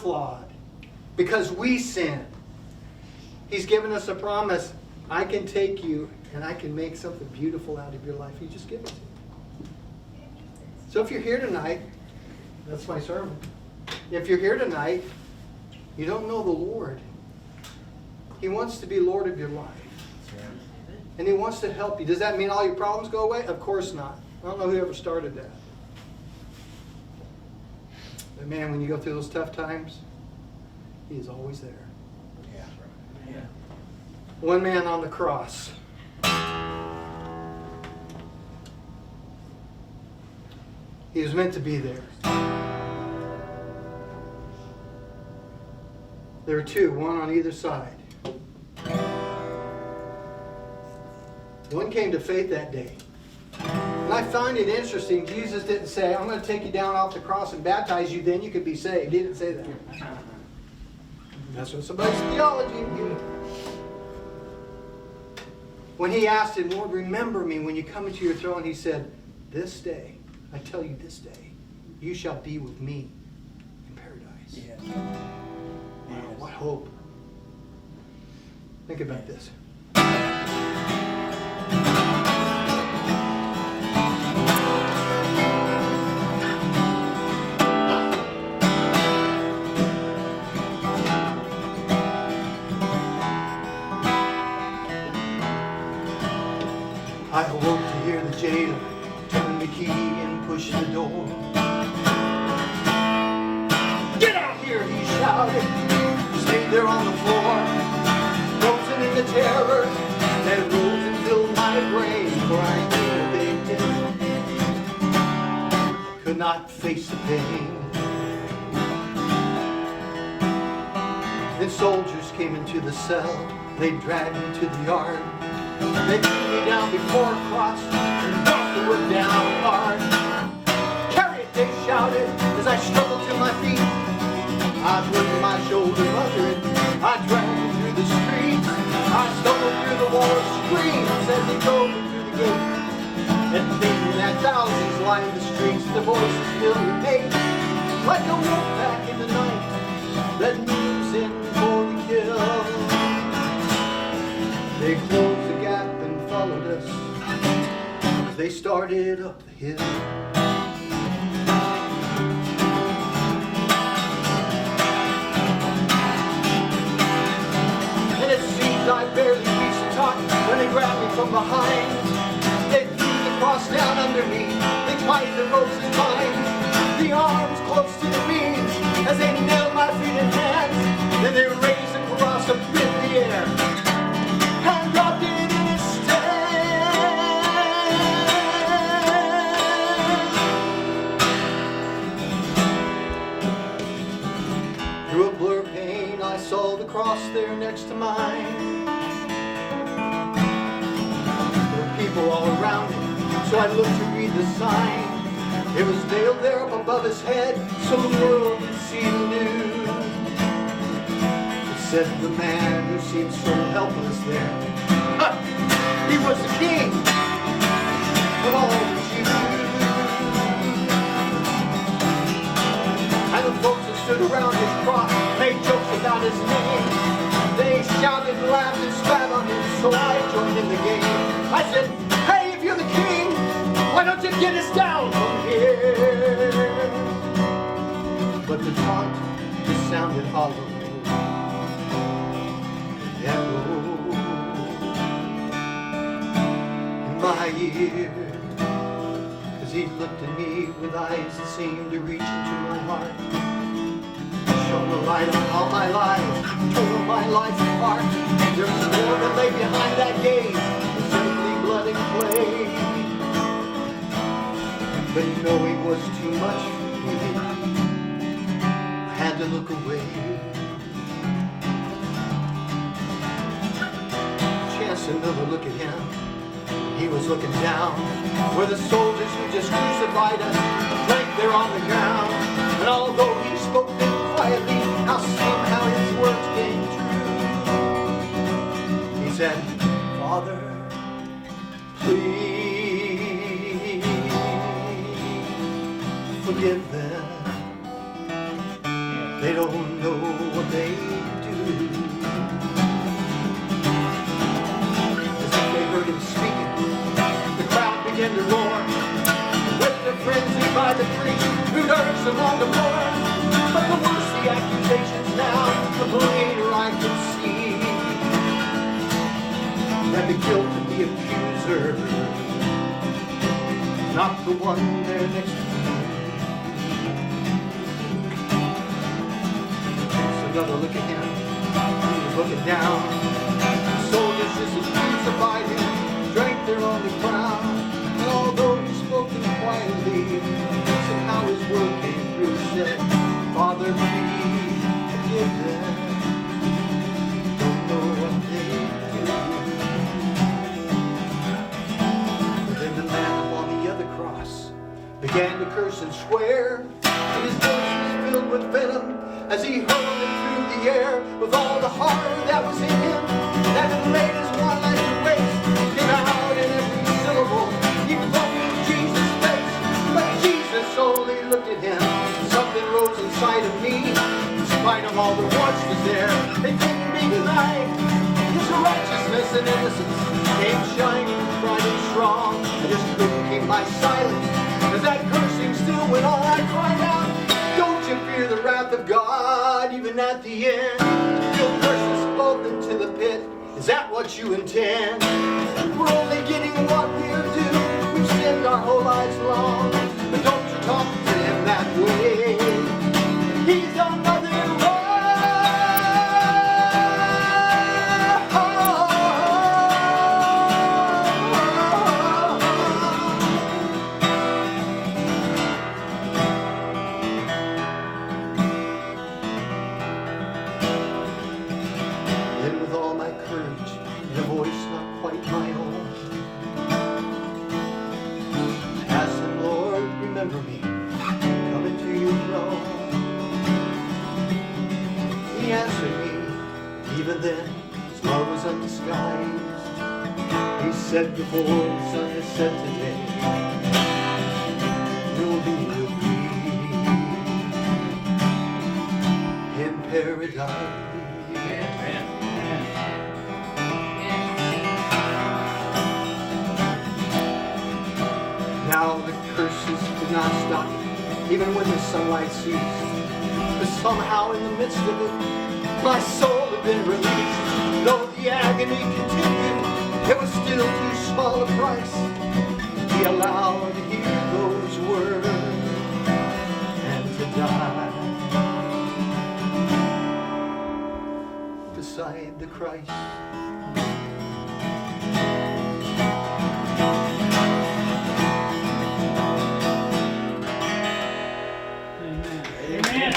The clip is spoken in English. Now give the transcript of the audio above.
flawed. Because we sin. He's given us a promise. I can take you and I can make something beautiful out of your life. You just give it to me. So if you're here tonight, that's my sermon. If you're here tonight, you don't know the Lord. He wants to be Lord of your life. And He wants to help you. Does that mean all your problems go away? Of course not. I don't know who ever started that. But man, when you go through those tough times, He is always there. Yeah. One man on the cross. He was meant to be there. There were two, one on either side. One came to faith that day. And I find it interesting, Jesus didn't say, I'm going to take you down off the cross and baptize you, then you could be saved. He didn't say that. That's what somebody's theology. When he asked him, Lord, remember me when you come into your throne, he said, this day, I tell you this day, you shall be with me in paradise. Yes. Wow, what hope. Think about this. I awoke to hear the jailer turn the key and push the door. Get out here, he shouted. Stayed there on the floor, frozen in the terror that rose and filled my brain. For I knew they did. Could not face the pain. Then soldiers came into the cell. They dragged me to the yard. They threw me down before a cross and knocked the wood down hard. Carry it, they shouted as I struggled to my feet. I put my shoulder under it. I dragged it through the streets. I stumbled through the wall of screams as they drove me through the gate. And thinking that thousands lined the streets, the voices still remain. Like a wolf pack in the night that moves in for the kill. They closed the gap and followed us as they started up the hill. And it seemed I barely reached the top when they grabbed me from behind. They threw the cross down under me. They tied the ropes in mine. The arms close to the beams as they nailed my feet and hands. Then they raised the cross up in the air. Dropped it in its stand. Through a blur of pain, I saw the cross there next to mine. There were people all around it, so I looked to read the sign. It was nailed there up above his head, so the world could see the news. It said the man who seemed so helpless there, he was the king of all the Jews. And the folks that stood around his cross made jokes about his name. They shouted and laughed and spat on him, so I joined in the game. I said, hey, if you're the king, why don't you get us down from here? But the taunt just sounded hollow. My ear, cause he looked at me with eyes that seemed to reach into my heart. Shone the light on all my life, tore my life apart. There was more that lay behind that gaze, simply blood and clay. But knowing was too much for me, I had to look away. Chance another look at him. He was looking down where the soldiers who just crucified us drank there on the ground. And although he spoke them quietly, how somehow his words came true. He said, Father, please forgive them. They don't don't know what they do. As if they heard him speaking, the crowd began to roar, with the frenzy by the priest who'd urged them on to more. But the worse the accusations now, the plainer I could see that the guilt of the accuser, not the one there next to me. Another look at him, he was looking down. The soldiers just as crucified him, drank their only crown. And although he spoke quietly, somehow his word came through, said, Father, please forgive them, don't know what they do. But then the man upon the other cross began to curse and swear, and his voice was filled with venom as he hurled him through the air with all the horror that was in him, that had laid his one life to waste. Came out in every syllable, he flung in Jesus' face, but Jesus only looked at him. Something rose inside of me, in spite of all the watchers there. They couldn't be denied. His righteousness and innocence came shining bright and strong. I just couldn't keep my silence as that cursing still went on. I cried out, don't you fear the wrath of God, even at the end? You'll curse us both into the pit. Is that what you intend? We're only getting what we're due. We've sinned our whole lives long. But don't you talk to him that way. He's done nothing wrong. Then with all my courage and a voice not quite my own, I asked him, Lord, remember me, come into your throne. He answered me, even then his love was undisguised. He said, before the sun has set today, you'll be with me in paradise. Now the curses did not stop, even when the sunlight ceased. But somehow in the midst of it, my soul had been released. Though the agony continued, it was still too small a price to be allowed to hear those words and to die beside the Christ. Amen.